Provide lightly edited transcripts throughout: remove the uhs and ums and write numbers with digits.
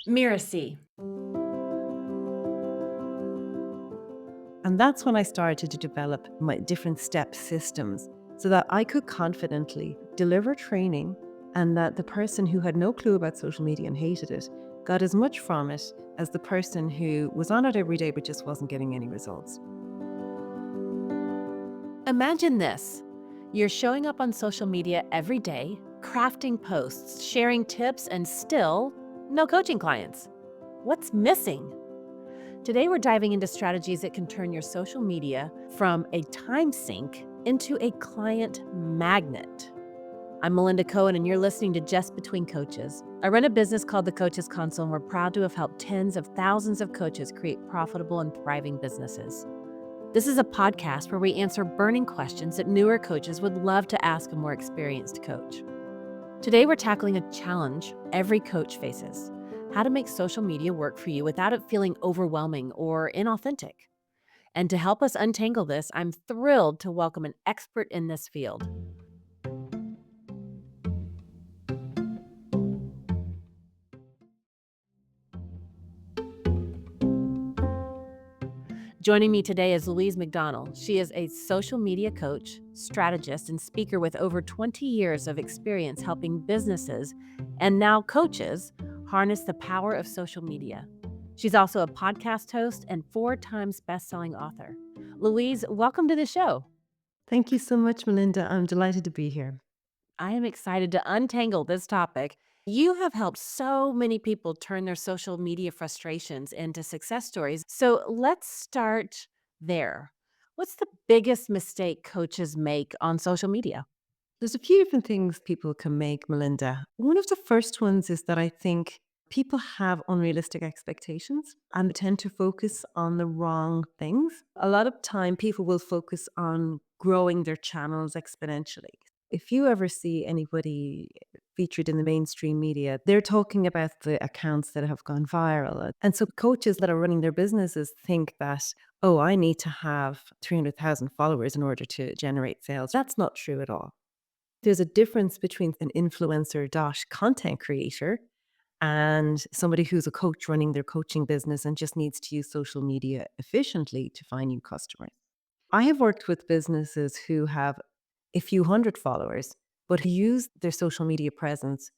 Mirasee. And that's when I started to develop my different step systems so that I could confidently deliver training and that the person who had no clue about social media and hated it got as much from it as the person who was on it every day but just wasn't getting any results. Imagine this. You're showing up on social media every day, crafting posts, sharing tips, and still no coaching clients. What's missing? Today, we're diving into strategies that can turn your social media from a time sink into a client magnet. I'm Melinda Cohan, and you're listening to Just Between Coaches. I run a business called The Coaches Console, and we're proud to have helped tens of thousands of coaches create profitable and thriving businesses. This is a podcast where we answer burning questions that newer coaches would love to ask a more experienced coach. Today, we're tackling a challenge every coach faces: how to make social media work for you without it feeling overwhelming or inauthentic. And to help us untangle this, I'm thrilled to welcome an expert in this field. Joining me today is Louise McDonnell. She is a social media coach, strategist, and speaker with over 20 years of experience helping businesses and now coaches harness the power of social media. She's also a podcast host and 4 times best-selling author. Louise, welcome to the show. Thank you so much, Melinda. I'm delighted to be here. I am excited to untangle this topic. You have helped so many people turn their social media frustrations into success stories. So let's start there. What's the biggest mistake coaches make on social media? There's a few different things people can make, Melinda. One of the first ones is that I think people have unrealistic expectations and tend to focus on the wrong things. A lot of time, people will focus on growing their channels exponentially. If you ever see anybody featured in the mainstream media, they're talking about the accounts that have gone viral. And so coaches that are running their businesses think that, oh, I need to have 300,000 followers in order to generate sales. That's not true at all. There's a difference between an influencer dash content creator and somebody who's a coach running their coaching business and just needs to use social media efficiently to find new customers. I have worked with businesses who have a few hundred followers, but who use their social media presence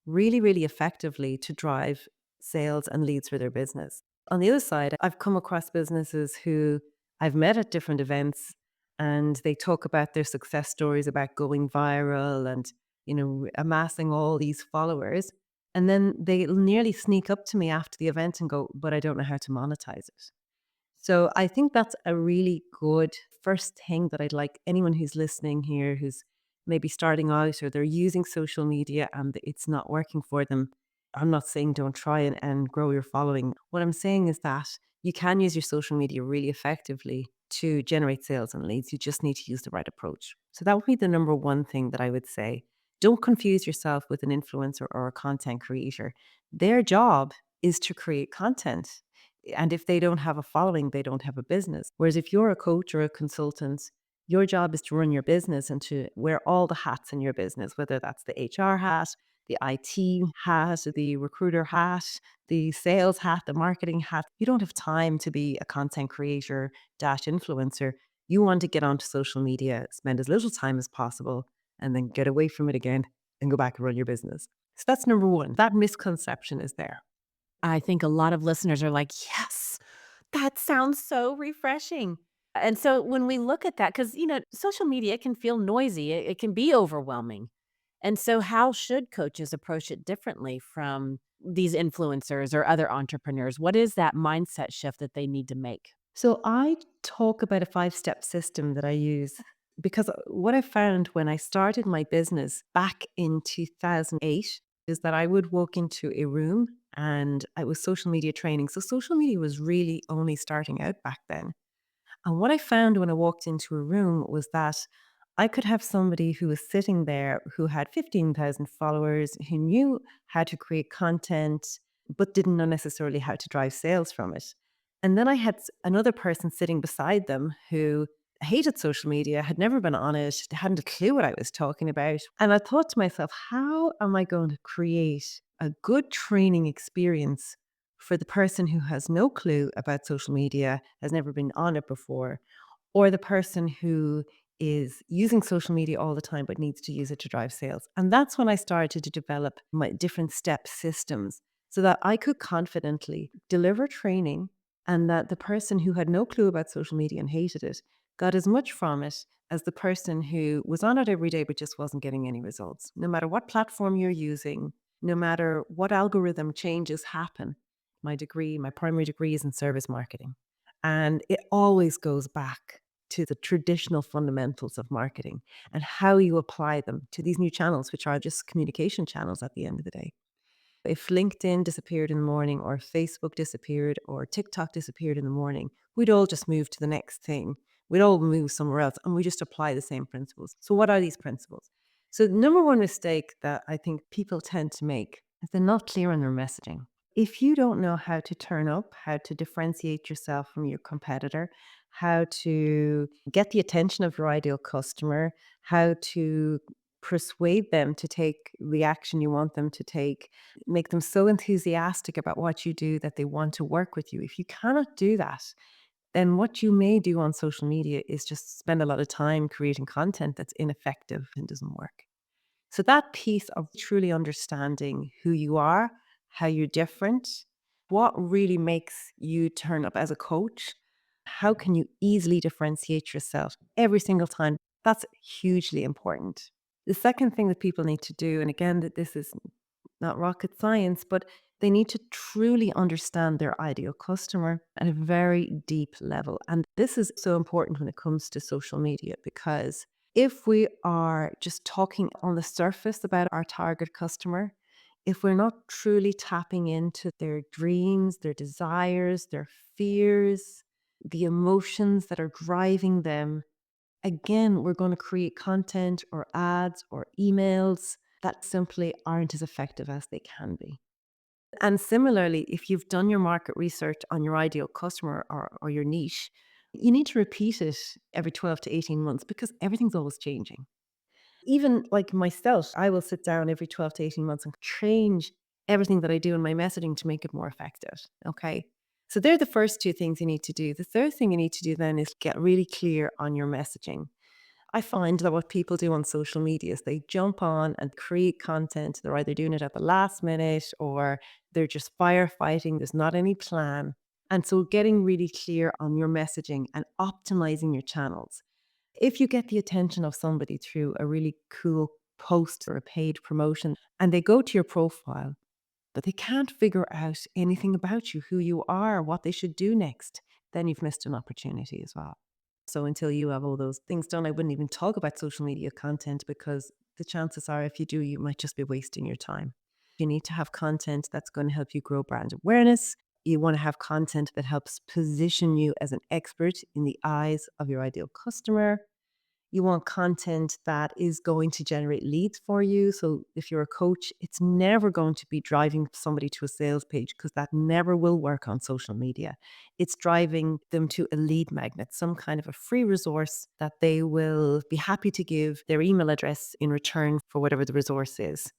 really, really effectively to drive sales and leads for their business. On the other side, I've come across businesses who I've met at different events and they talk about their success stories about going viral and, amassing all these followers. And then they nearly sneak up to me after the event and go, but I don't know how to monetize it. So I think that's a really good first thing that I'd like anyone who's listening here, who's maybe starting out or they're using social media and it's not working for them. I'm not saying don't try and grow your following. What I'm saying is that you can use your social media really effectively to generate sales and leads. You just need to use the right approach. So that would be the number one thing that I would say. Don't confuse yourself with an influencer or a content creator. Their job is to create content. And if they don't have a following, they don't have a business. Whereas if you're a coach or a consultant, your job is to run your business and to wear all the hats in your business, whether that's the HR hat, the IT hat, the recruiter hat, the sales hat, the marketing hat. You don't have time to be a content creator dash influencer. You want to get onto social media, spend as little time as possible, and then get away from it again and go back and run your business. So that's number one. That misconception is there. I think a lot of listeners are like, yes, that sounds so refreshing. And so when we look at that, because, social media can feel noisy, it can be overwhelming. And so, how should coaches approach it differently from these influencers or other entrepreneurs? What is that mindset shift that they need to make? So I talk about a 5-step system that I use because what I found when I started my business back in 2008 is that I would walk into a room and I was social media training. So social media was really only starting out back then. And what I found when I walked into a room was that I could have somebody who was sitting there who had 15,000 followers, who knew how to create content, but didn't know necessarily how to drive sales from it. And then I had another person sitting beside them who hated social media, had never been on it, hadn't a clue what I was talking about. And I thought to myself, how am I going to create a good training experience for the person who has no clue about social media, has never been on it before, or the person who is using social media all the time but needs to use it to drive sales? And that's when I started to develop my different step systems so that I could confidently deliver training and that the person who had no clue about social media and hated it got as much from it as the person who was on it every day but just wasn't getting any results. No matter what platform you're using, no matter what algorithm changes happen, my primary degree is in service marketing. And it always goes back to the traditional fundamentals of marketing and how you apply them to these new channels, which are just communication channels at the end of the day. If LinkedIn disappeared in the morning, or Facebook disappeared, or TikTok disappeared in the morning, we'd all just move to the next thing. We'd all move somewhere else and we just apply the same principles. So, what are these principles? So, the number one mistake that I think people tend to make is they're not clear on their messaging. If you don't know how to turn up, how to differentiate yourself from your competitor, how to get the attention of your ideal customer, how to persuade them to take the action you want them to take, make them so enthusiastic about what you do that they want to work with you. If you cannot do that, then what you may do on social media is just spend a lot of time creating content that's ineffective and doesn't work. So that piece of truly understanding who you are, how you're different, what really makes you turn up as a coach, how can you easily differentiate yourself every single time? That's hugely important. The second thing that people need to do, and again, that this is not rocket science, but they need to truly understand their ideal customer at a very deep level. And this is so important when it comes to social media, because if we are just talking on the surface about our target customer, if we're not truly tapping into their dreams, their desires, their fears, the emotions that are driving them, again, we're going to create content or ads or emails that simply aren't as effective as they can be. And similarly, if you've done your market research on your ideal customer or your niche, you need to repeat it every 12 to 18 months because everything's always changing. Even like myself, I will sit down every 12 to 18 months and change everything that I do in my messaging to make it more effective. Okay. So they're the first two things you need to do. The third thing you need to do then is get really clear on your messaging. I find that what people do on social media is they jump on and create content. They're either doing it at the last minute or they're just firefighting. There's not any plan. And so getting really clear on your messaging and optimizing your channels. If you get the attention of somebody through a really cool post or a paid promotion and they go to your profile, but they can't figure out anything about you, who you are, what they should do next, then you've missed an opportunity as well. So until you have all those things done, I wouldn't even talk about social media content because the chances are if you do, you might just be wasting your time. You need to have content that's going to help you grow brand awareness. You want to have content that helps position you as an expert in the eyes of your ideal customer. You want content that is going to generate leads for you. So if you're a coach, it's never going to be driving somebody to a sales page because that never will work on social media. It's driving them to a lead magnet, some kind of a free resource that they will be happy to give their email address in return for whatever the resource is.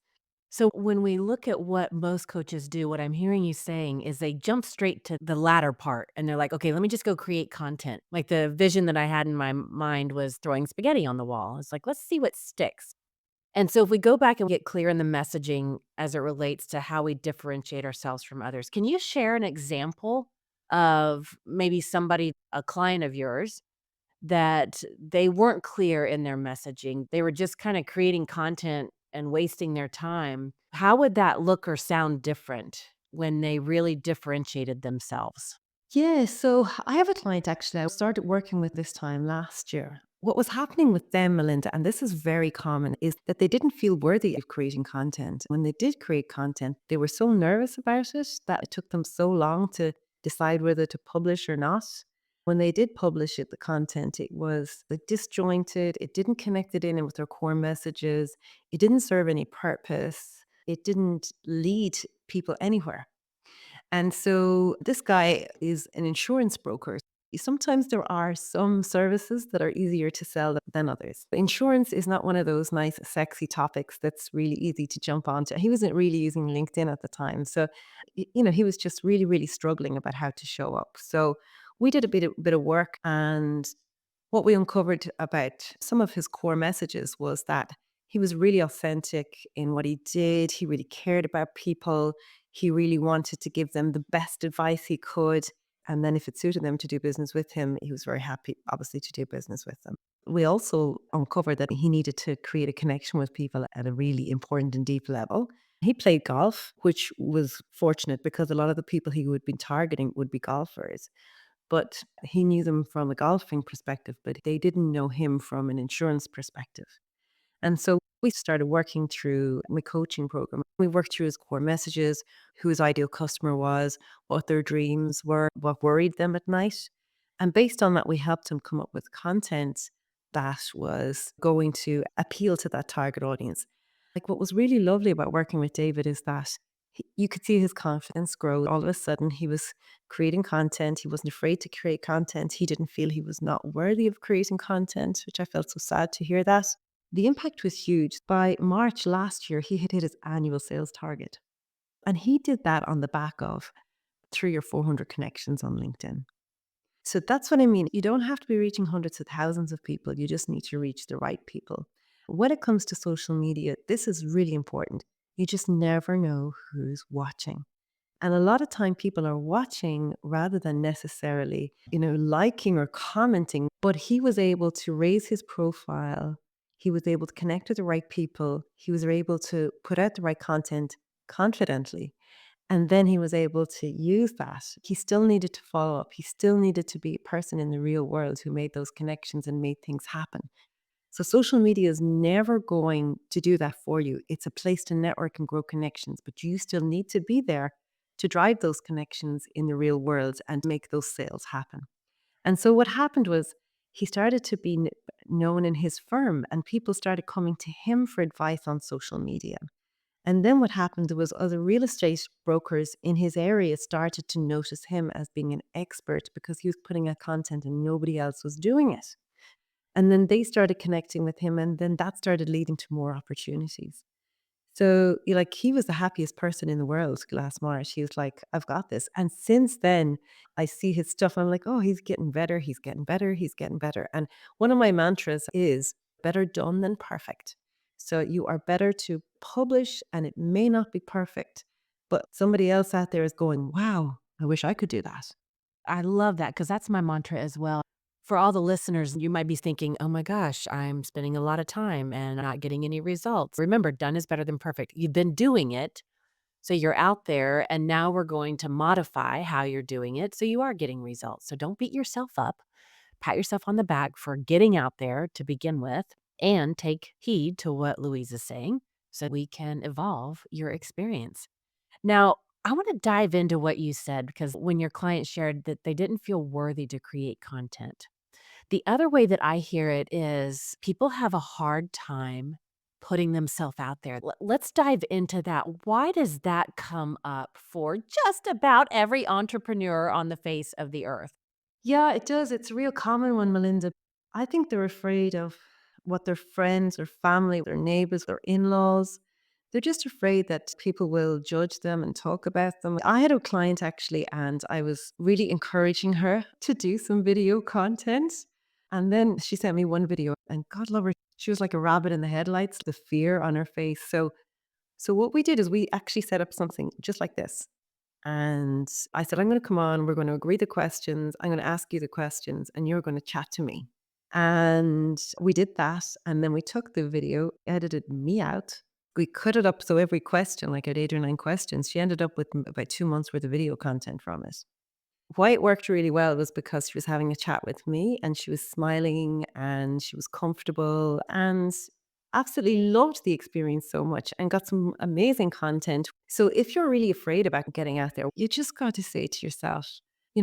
So when we look at what most coaches do, what I'm hearing you saying is they jump straight to the latter part and they're like, okay, let me just go create content. Like the vision that I had in my mind was throwing spaghetti on the wall. It's like, let's see what sticks. And so if we go back and get clear in the messaging as it relates to how we differentiate ourselves from others, can you share an example of maybe somebody, a client of yours, that they weren't clear in their messaging? They were just kind of creating content and wasting their time. How would that look or sound different when they really differentiated themselves? Yeah, so I have a client actually I started working with this time last year. What was happening with them, Melinda, and this is very common, is that they didn't feel worthy of creating content. When they did create content, they were so nervous about it that it took them so long to decide whether to publish or not. When they did publish it, the content, it was like disjointed, it didn't connect it in with their core messages, it didn't serve any purpose, it didn't lead people anywhere. And so this guy is an insurance broker. Sometimes there are some services that are easier to sell than others. Insurance is not one of those nice, sexy topics that's really easy to jump onto. He wasn't really using LinkedIn at the time. So, he was just really, really struggling about how to show up. So we did a bit of work, and what we uncovered about some of his core messages was that he was really authentic in what he did. He really cared about people. He really wanted to give them the best advice he could. And then if it suited them to do business with him, he was very happy, obviously, to do business with them. We also uncovered that he needed to create a connection with people at a really important and deep level. He played golf, which was fortunate because a lot of the people he would be targeting would be golfers. But he knew them from a golfing perspective, but they didn't know him from an insurance perspective. And so we started working through my coaching program. We worked through his core messages, who his ideal customer was, what their dreams were, what worried them at night. And based on that, we helped him come up with content that was going to appeal to that target audience. Like, what was really lovely about working with David is that you could see his confidence grow. All of a sudden, he was creating content. He wasn't afraid to create content. He didn't feel he was not worthy of creating content, which I felt so sad to hear that. The impact was huge. By March last year, he had hit his annual sales target. And he did that on the back of 300 or 400 connections on LinkedIn. So that's what I mean. You don't have to be reaching hundreds of thousands of people. You just need to reach the right people. When it comes to social media, this is really important. You just never know who's watching. And a lot of time people are watching rather than necessarily, liking or commenting. But he was able to raise his profile. He was able to connect with the right people. He was able to put out the right content confidently. And then he was able to use that. He still needed to follow up. He still needed to be a person in the real world who made those connections and made things happen. So social media is never going to do that for you. It's a place to network and grow connections, but you still need to be there to drive those connections in the real world and make those sales happen. And so what happened was he started to be known in his firm, and people started coming to him for advice on social media. And then what happened was other real estate brokers in his area started to notice him as being an expert because he was putting out content and nobody else was doing it. And then they started connecting with him, and then that started leading to more opportunities. So, he was the happiest person in the world last March. He was like, I've got this. And since then, I see his stuff. I'm like, oh, he's getting better. He's getting better. He's getting better. And one of my mantras is better done than perfect. So you are better to publish, and it may not be perfect, but somebody else out there is going, wow, I wish I could do that. I love that because that's my mantra as well. For all the listeners, you might be thinking, oh my gosh, I'm spending a lot of time and not getting any results. Remember, done is better than perfect. You've been doing it. So you're out there, and now we're going to modify how you're doing it so you are getting results. So don't beat yourself up. Pat yourself on the back for getting out there to begin with, and take heed to what Louise is saying so we can evolve your experience. Now, I want to dive into what you said because when your client shared that they didn't feel worthy to create content. The other way that I hear it is people have a hard time putting themselves out there. Let's dive into that. Why does that come up for just about every entrepreneur on the face of the earth? Yeah, it does. It's a real common one, Melinda. I think they're afraid of what their friends or family, their neighbors, their in laws, they're just afraid that people will judge them and talk about them. I had a client actually, and I was really encouraging her to do some video content. And then she sent me one video, and God love her, she was like a rabbit in the headlights, the fear on her face. So what we did is we actually set up something just like this. And I said, I'm going to come on, we're going to agree the questions, I'm going to ask you the questions, and you're going to chat to me. And we did that. And then we took the video, edited me out. We cut it up. So every question, like I had 8 or 9 questions, she ended up with about 2 months worth of video content from it. Why it worked really well was because she was having a chat with me and she was smiling and she was comfortable and absolutely loved the experience so much and got some amazing content. So if you're really afraid about getting out there, you just got to say to yourself,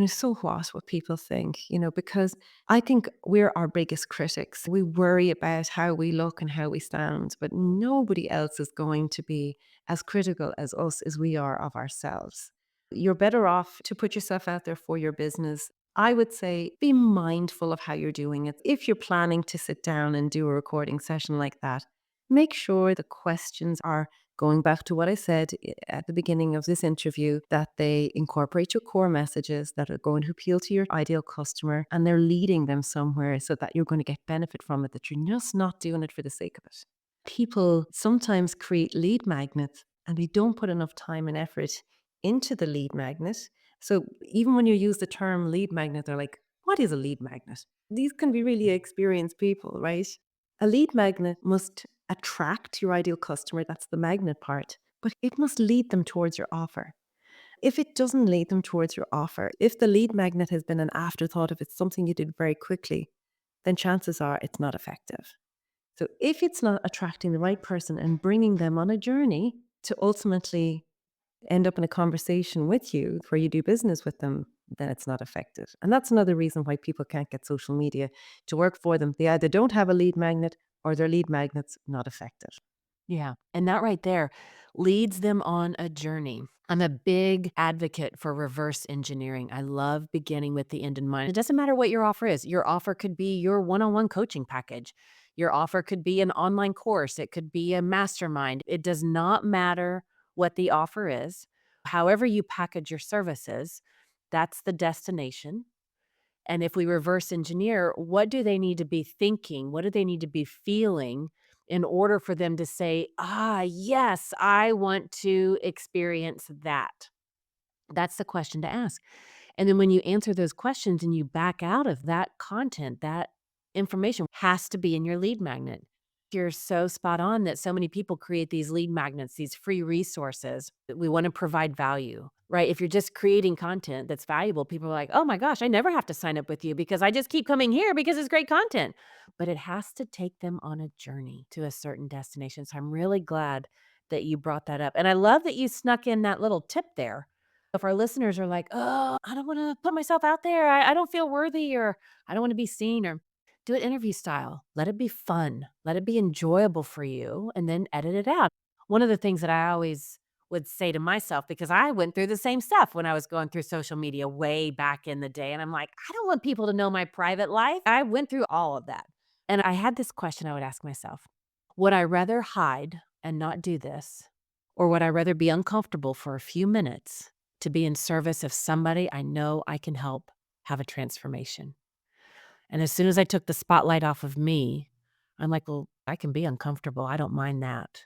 so what people think, because I think we're our biggest critics. We worry about how we look and how we sound, but nobody else is going to be as critical as us as we are of ourselves. You're better off to put yourself out there for your business. I would say be mindful of how you're doing it. If you're planning to sit down and do a recording session like that, make sure the questions are going back to what I said at the beginning of this interview, that they incorporate your core messages that are going to appeal to your ideal customer, and they're leading them somewhere so that you're going to get benefit from it, that you're just not doing it for the sake of it. People sometimes create lead magnets and they don't put enough time and effort into the lead magnet. So even when you use the term lead magnet, they're like, what is a lead magnet? These can be really experienced people, right? A lead magnet must attract your ideal customer. That's the magnet part, but it must lead them towards your offer. If it doesn't lead them towards your offer, if the lead magnet has been an afterthought, if it's something you did very quickly, then chances are it's not effective. So if it's not attracting the right person and bringing them on a journey to ultimately end up in a conversation with you where you do business with them, then it's not effective. And that's another reason why people can't get social media to work for them. They either don't have a lead magnet or their lead magnet's not effective. Yeah. And that right there leads them on a journey. I'm a big advocate for reverse engineering. I love beginning with the end in mind. It doesn't matter what your offer is. Your offer could be your one on one coaching package. Your offer could be an online course. It could be a mastermind. It does not matter what the offer is. However, you package your services, that's the destination. And if we reverse engineer, what do they need to be thinking? What do they need to be feeling in order for them to say, ah, yes, I want to experience that? That's the question to ask. And then when you answer those questions and you back out of that content, that information has to be in your lead magnet. You're so spot on that so many people create these lead magnets, these free resources. We want to provide value, right? If you're just creating content that's valuable, people are like, oh my gosh, I never have to sign up with you because I just keep coming here because it's great content. But it has to take them on a journey to a certain destination. So I'm really glad that you brought that up. And I love that you snuck in that little tip there. If our listeners are like, "Oh, I don't wanna put myself out there. I don't feel worthy," or "I don't wanna be seen," or do it interview style. Let it be fun. Let it be enjoyable for you, and then edit it out. One of the things that I always would say to myself, because I went through the same stuff when I was going through social media way back in the day, and I'm like, "I don't want people to know my private life." I went through all of that, and I had this question I would ask myself. Would I rather hide and not do this, or would I rather be uncomfortable for a few minutes to be in service of somebody I know I can help have a transformation? And as soon as I took the spotlight off of me, I'm like, well, I can be uncomfortable. I don't mind that.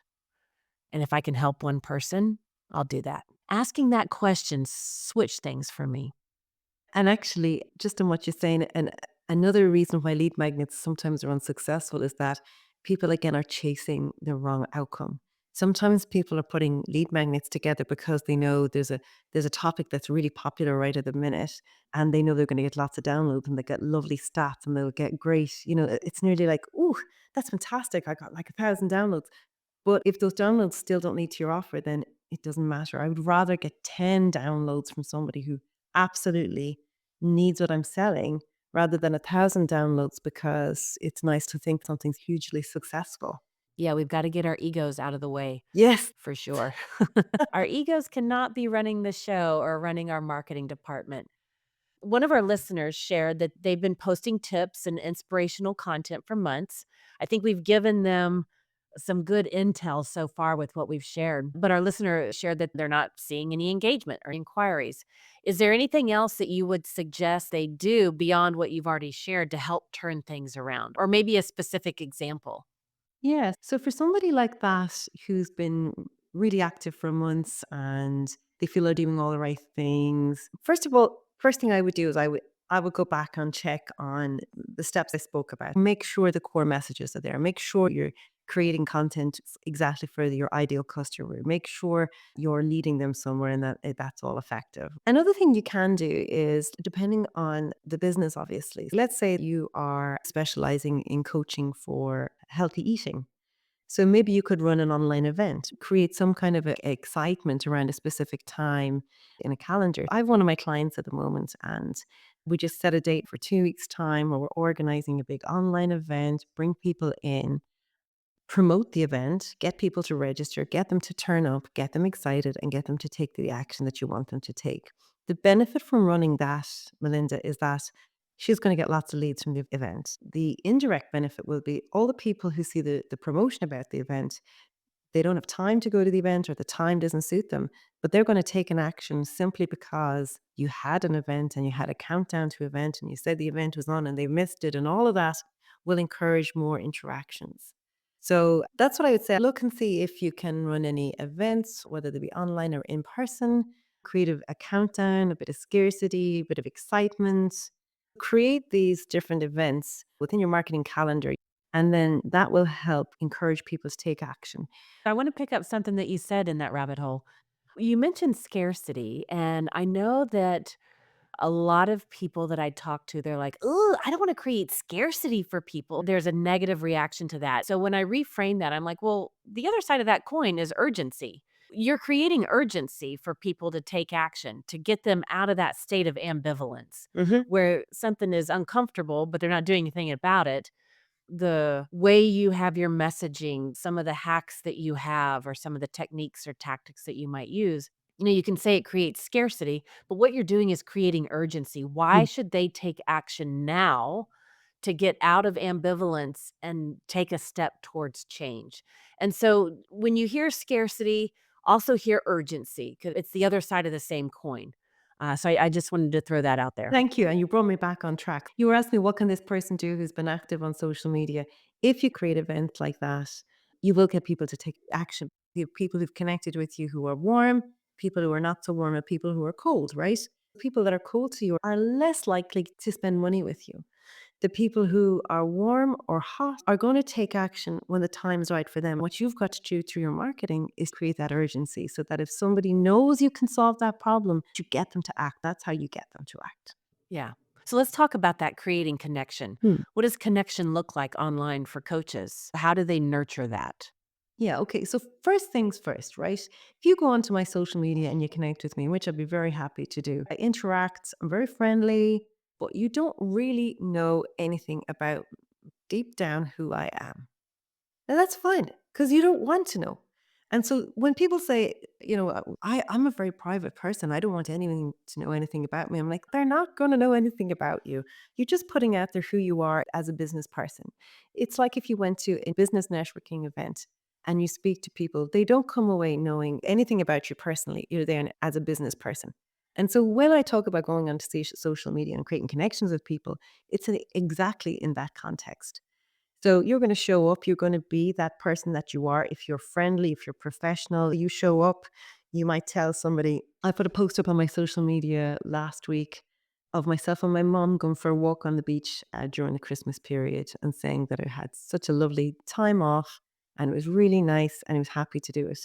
And if I can help one person, I'll do that. Asking that question switched things for me. And actually, just on what you're saying, and another reason why lead magnets sometimes are unsuccessful is that people, again, are chasing the wrong outcome. Sometimes people are putting lead magnets together because they know there's a topic that's really popular right at the minute, and they know they're going to get lots of downloads and they get lovely stats and they'll get great. It's nearly like, oh, that's fantastic! I got like 1,000 downloads. But if those downloads still don't lead to your offer, then it doesn't matter. I would rather get 10 downloads from somebody who absolutely needs what I'm selling rather than 1,000 downloads because it's nice to think something's hugely successful. Yeah, we've got to get our egos out of the way Yes. for sure. Our egos cannot be running the show or running our marketing department. One of our listeners shared that they've been posting tips and inspirational content for months. I think we've given them some good intel so far with what we've shared, but our listener shared that they're not seeing any engagement or inquiries. Is there anything else that you would suggest they do beyond what you've already shared to help turn things around? Or maybe a specific example? Yes. So for somebody like that who's been really active for months and they feel they're doing all the right things, first of all, first thing I would do is I would go back and check on the steps I spoke about. Make sure the core messages are there. Make sure you're creating content exactly for your ideal customer. Make sure you're leading them somewhere and that that's all effective. Another thing you can do is depending on the business, obviously. Let's say you are specializing in coaching for healthy eating. So maybe you could run an online event, create some kind of excitement around a specific time in a calendar. I have one of my clients at the moment, and we just set a date for 2 weeks' time where we're organizing a big online event, bring people in. promote the event, get people to register, get them to turn up, get them excited, and get them to take the action that you want them to take. The benefit from running that, Melinda, is that she's going to get lots of leads from the event. The indirect benefit will be all the people who see the promotion about the event. They don't have time to go to the event or the time doesn't suit them, but they're going to take an action simply because you had an event and you had a countdown to event and you said the event was on and they missed it, and all of that will encourage more interactions. So that's what I would say. Look and see if you can run any events, whether they be online or in person. Create a countdown, a bit of scarcity, a bit of excitement. Create these different events within your marketing calendar, and then that will help encourage people to take action. I want to pick up something that you said in that rabbit hole. You mentioned scarcity, and I know that a lot of people that I talk to, they're like, "Ooh, I don't wanna create scarcity for people." There's a negative reaction to that. So when I reframe that, I'm like, "Well, the other side of that coin is urgency." You're creating urgency for people to take action, to get them out of that state of ambivalence, Mhm. where something is uncomfortable, but they're not doing anything about it. The way you have your messaging, some of the hacks that you have, or some of the techniques or tactics that you might use, you can say it creates scarcity, but what you're doing is creating urgency. Why Mm. should they take action now to get out of ambivalence and take a step towards change? And so when you hear scarcity, also hear urgency, because it's the other side of the same coin. So I just wanted to throw that out there. Thank you, and you brought me back on track. You were asking me, what can this person do who's been active on social media? If you create events like that, you will get people to take action. You have people who've connected with you who are warm, people who are not so warm, and people who are cold, right? People that are cold to you are less likely to spend money with you. The people who are warm or hot are going to take action when the time is right for them. What you've got to do through your marketing is create that urgency so that if somebody knows you can solve that problem, you get them to act. That's how you get them to act. Yeah. So let's talk about that creating connection. Hmm. What does connection look like online for coaches? How do they nurture that? Yeah, okay. So first things first, right? If you go onto my social media and you connect with me, which I'd be very happy to do, I interact, I'm very friendly, but you don't really know anything about deep down who I am. And that's fine because you don't want to know. And so when people say, I'm a very private person, I don't want anyone to know anything about me. I'm like, they're not going to know anything about you. You're just putting out there who you are as a business person. It's like if you went to a business networking event and you speak to people, they don't come away knowing anything about you personally. You're there as a business person. And so when I talk about going onto social media and creating connections with people, it's exactly in that context. So you're going to show up, you're going to be that person that you are. If you're friendly, if you're professional, you show up. You might tell somebody, I put a post up on my social media last week of myself and my mom going for a walk on the beach during the Christmas period and saying that I had such a lovely time off and it was really nice and I was happy to do it.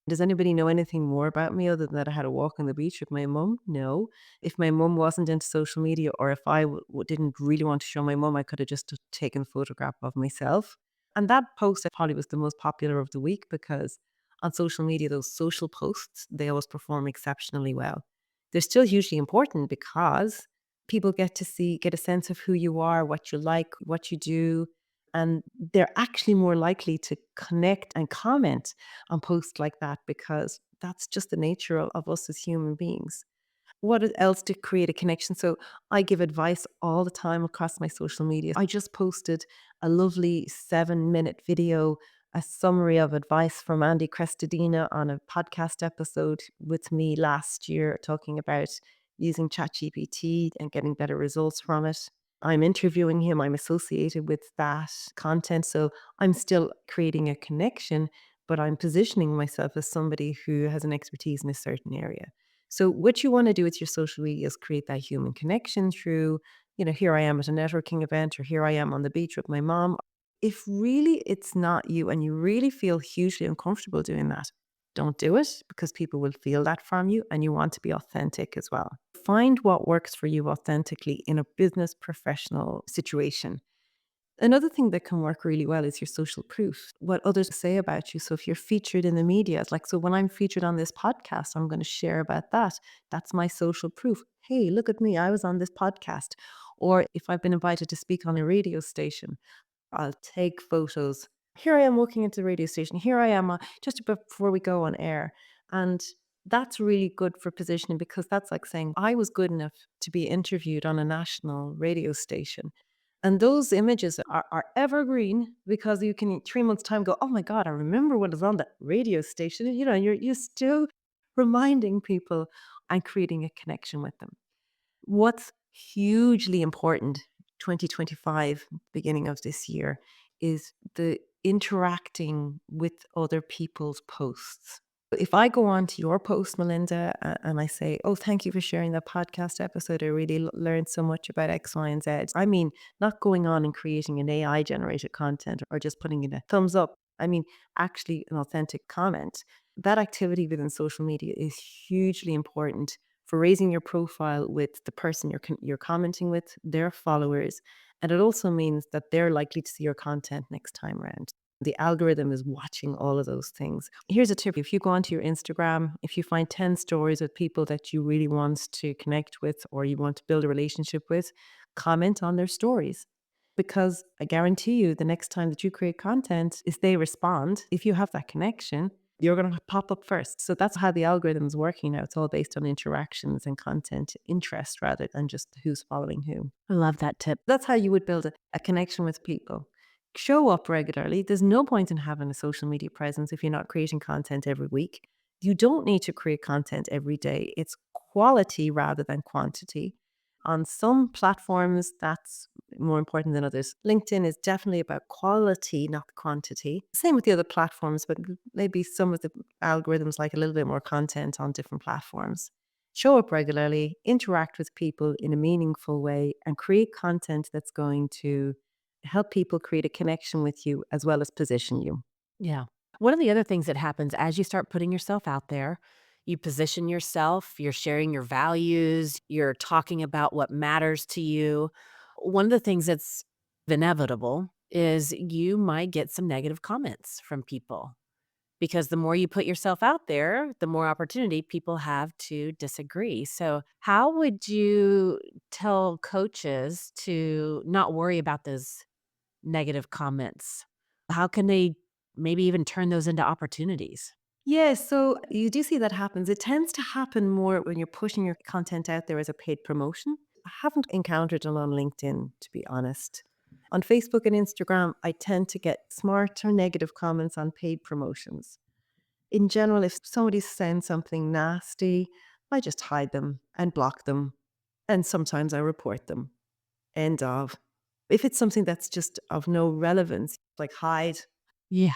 Does anybody know anything more about me other than that I had a walk on the beach with my mum? No. If my mum wasn't into social media or if I didn't really want to show my mum, I could have just taken a photograph of myself. And that post probably was the most popular of the week because on social media, those social posts, they always perform exceptionally well. They're still hugely important because people get a sense of who you are, what you like, what you do, and they're actually more likely to connect and comment on posts like that because that's just the nature of us as human beings. What else to create a connection? So I give advice all the time across my social media. I just posted a lovely 7-minute video, a summary of advice from Andy Crestadina on a podcast episode with me last year, talking about using ChatGPT and getting better results from it. I'm interviewing him, I'm associated with that content. So I'm still creating a connection, but I'm positioning myself as somebody who has an expertise in a certain area. So what you want to do with your social media is create that human connection through, here I am at a networking event or here I am on the beach with my mom. If really it's not you and you really feel hugely uncomfortable doing that, don't do it because people will feel that from you and you want to be authentic as well. Find what works for you authentically in a business professional situation. Another thing that can work really well is your social proof, what others say about you. So if you're featured in the media, it's like, so when I'm featured on this podcast, I'm going to share about that. That's my social proof. Hey, look at me. I was on this podcast. Or if I've been invited to speak on a radio station, I'll take photos Here I am walking into the radio station. Here I am just before we go on air. And that's really good for positioning because that's like saying, I was good enough to be interviewed on a national radio station. And those images are evergreen because you can, in 3 months' time, go, oh my God, I remember when I was on that radio station. And, you're still reminding people and creating a connection with them. What's hugely important, 2025, beginning of this year, is the interacting with other people's posts. If I go on to your post, Melinda, and I say, oh, thank you for sharing that podcast episode. I really learned so much about X, Y, and Z. I mean, not going on and creating an AI generated content or just putting in a thumbs up. I mean, actually an authentic comment. That activity within social media is hugely important for raising your profile with the person you're commenting with, their followers. And it also means that they're likely to see your content next time around. The algorithm is watching all of those things. Here's a tip. If you go onto your Instagram, if you find 10 stories of people that you really want to connect with or you want to build a relationship with, comment on their stories. Because I guarantee you, the next time that you create content, if they respond, if you have that connection, you're going to pop up first. So that's how the algorithm is working now. It's all based on interactions and content interest rather than just who's following who. I love that tip. That's how you would build a connection with people. Show up regularly. There's no point in having a social media presence if you're not creating content every week. You don't need to create content every day. It's quality rather than quantity. On some platforms, that's more important than others. LinkedIn is definitely about quality, not quantity. Same with the other platforms, but maybe some of the algorithms like a little bit more content on different platforms. Show up regularly, interact with people in a meaningful way, and create content that's going to help people create a connection with you as well as position you. Yeah. One of the other things that happens as you start putting yourself out there, you position yourself, you're sharing your values, you're talking about what matters to you. One of the things that's inevitable is you might get some negative comments from people because the more you put yourself out there, the more opportunity people have to disagree. So, how would you tell coaches to not worry about those negative comments? How can they maybe even turn those into opportunities? Yeah, so you do see that happens. It tends to happen more when you're pushing your content out there as a paid promotion. I haven't encountered it on LinkedIn, to be honest. On Facebook and Instagram, I tend to get smart or negative comments on paid promotions. In general, if somebody sends something nasty, I just hide them and block them. And sometimes I report them. End of. If it's something that's just of no relevance, like hide, Yeah.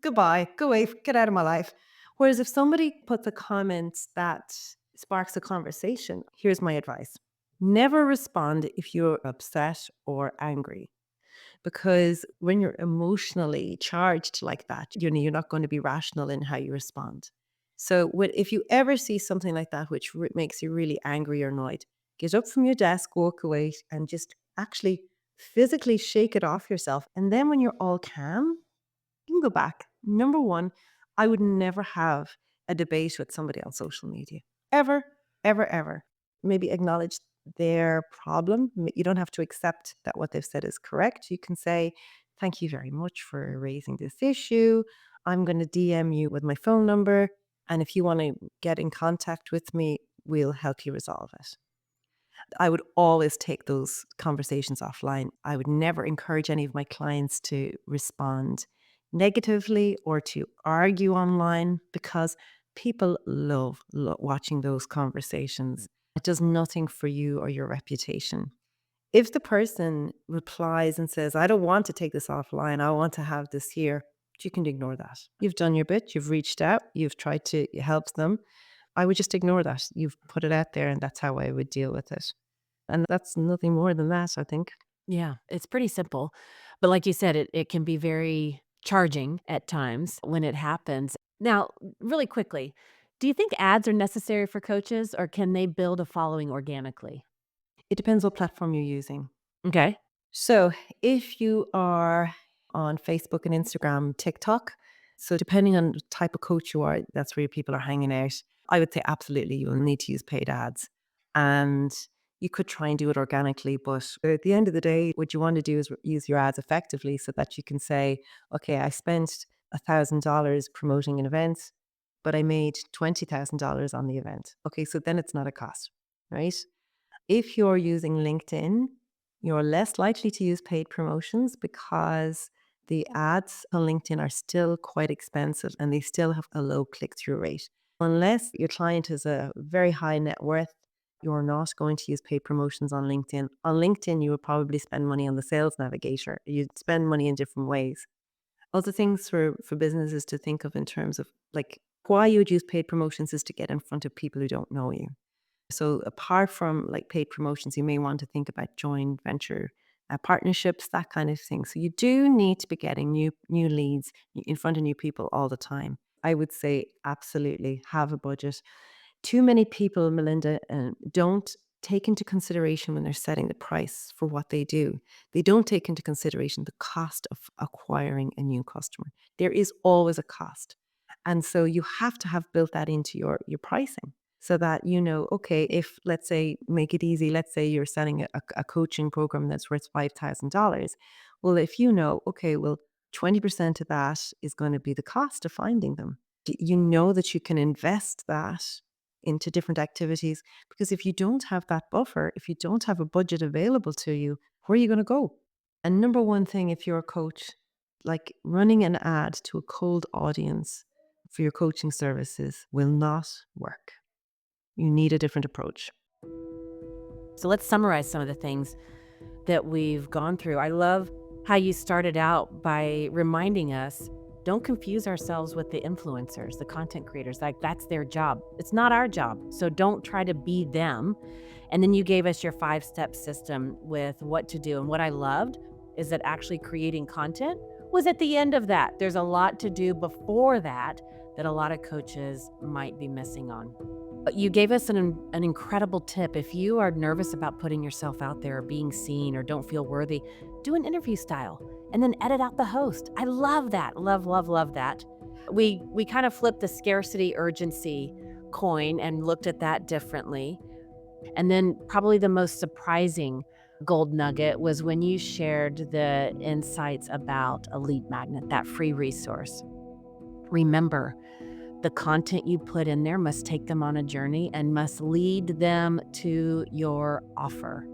goodbye, go away, get out of my life. Whereas if somebody puts a comment that sparks a conversation, here's my advice. Never respond if you're upset or angry. Because when you're emotionally charged like that, you're not going to be rational in how you respond. So if you ever see something like that, which makes you really angry or annoyed, get up from your desk, walk away, and just actually physically shake it off yourself. And then when you're all calm, you can go back. Number one, I would never have a debate with somebody on social media. Ever, ever, ever. Maybe acknowledge their problem. You don't have to accept that what they've said is correct. You can say, thank you very much for raising this issue. I'm going to DM you with my phone number. And if you want to get in contact with me, we'll help you resolve it. I would always take those conversations offline. I would never encourage any of my clients to respond negatively or to argue online because people love watching those conversations. It does nothing for you or your reputation. If the person replies and says, I don't want to take this offline, I want to have this here, you can ignore that. You've done your bit, you've reached out, you've tried to help them. I would just ignore that. You've put it out there, and that's how I would deal with it. And that's nothing more than that, I think. Yeah, it's pretty simple. But like you said, it can be very charging at times when it happens. Now, really quickly, do you think ads are necessary for coaches or can they build a following organically? It depends what platform you're using. Okay. So if you are on Facebook and Instagram, TikTok, so depending on the type of coach you are, that's where your people are hanging out. I would say absolutely you will need to use paid ads. And You could try and do it organically, but at the end of the day, what you want to do is use your ads effectively so that you can say, okay, I spent $1,000 promoting an event, but I made $20,000 on the event. Okay, so then it's not a cost, right? If you're using LinkedIn, you're less likely to use paid promotions because the ads on LinkedIn are still quite expensive and they still have a low click through rate. Unless your client is a very high net worth, you're not going to use paid promotions on LinkedIn. On LinkedIn, you would probably spend money on the sales navigator. You'd spend money in different ways. Other things for businesses to think of in terms of like why you would use paid promotions is to get in front of people who don't know you. So apart from like paid promotions, you may want to think about joint venture partnerships, that kind of thing. So you do need to be getting new leads in front of new people all the time. I would say absolutely have a budget. Too many people, Melinda, don't take into consideration when they're setting the price for what they do. They don't take into consideration the cost of acquiring a new customer. There is always a cost. And so you have to have built that into your pricing so that you know, okay, if let's say, make it easy, let's say you're selling a coaching program that's worth $5,000. Well, if you know, okay, well, 20% of that is going to be the cost of finding them. You know that you can invest that into different activities because if you don't have that buffer, if you don't have a budget available to you, where are you going to go? And number one thing, if you're a coach, like running an ad to a cold audience for your coaching services will not work. You need a different approach. So let's summarize some of the things that we've gone through. I love how you started out by reminding us, don't confuse ourselves with the influencers, the content creators. Like, that's their job. It's not our job. So don't try to be them. And then you gave us your 5-step system with what to do. And what I loved is that actually creating content was at the end of that. There's a lot to do before that a lot of coaches might be missing on. You gave us an incredible tip. If you are nervous about putting yourself out there or being seen or don't feel worthy, do an interview style and then edit out the host. I love that. Love, love, love that. We kind of flipped the scarcity urgency coin and looked at that differently. And then probably the most surprising gold nugget was when you shared the insights about a lead magnet, that free resource. Remember, the content you put in there must take them on a journey and must lead them to your offer.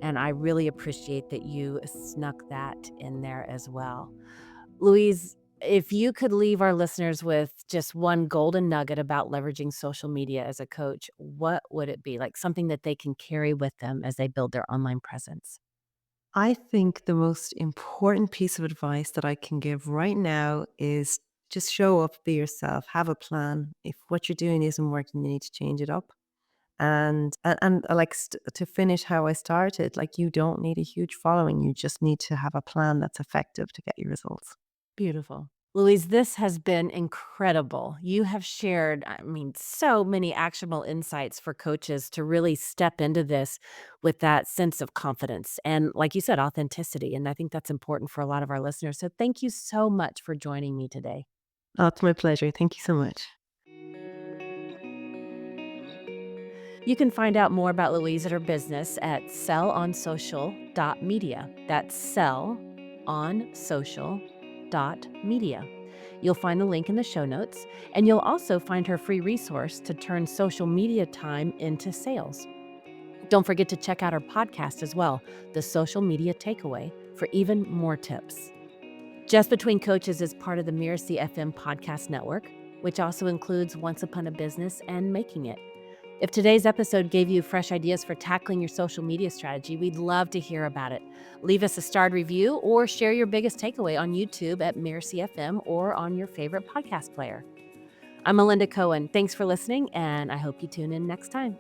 And I really appreciate that you snuck that in there as well. Louise, if you could leave our listeners with just one golden nugget about leveraging social media as a coach, what would it be? Like something that they can carry with them as they build their online presence? I think the most important piece of advice that I can give right now is just show up, be yourself, have a plan. If what you're doing isn't working, you need to change it up. And like to finish how I started, like you don't need a huge following. You just need to have a plan that's effective to get your results. Beautiful. Louise, this has been incredible. You have shared, so many actionable insights for coaches to really step into this with that sense of confidence and, like you said, authenticity. And I think that's important for a lot of our listeners. So thank you so much for joining me today. Oh, it's my pleasure. Thank you so much. You can find out more about Louise and her business at sellonsocial.media. That's sellonsocial.media. You'll find the link in the show notes, and you'll also find her free resource to turn social media time into sales. Don't forget to check out our podcast as well, The Social Media Takeaway, for even more tips. Just Between Coaches is part of the Mirasee FM podcast network, which also includes Once Upon a Business and Making It. If today's episode gave you fresh ideas for tackling your social media strategy, we'd love to hear about it. Leave us a starred review or share your biggest takeaway on YouTube at Mirasee FM or on your favorite podcast player. I'm Melinda Cohan. Thanks for listening, and I hope you tune in next time.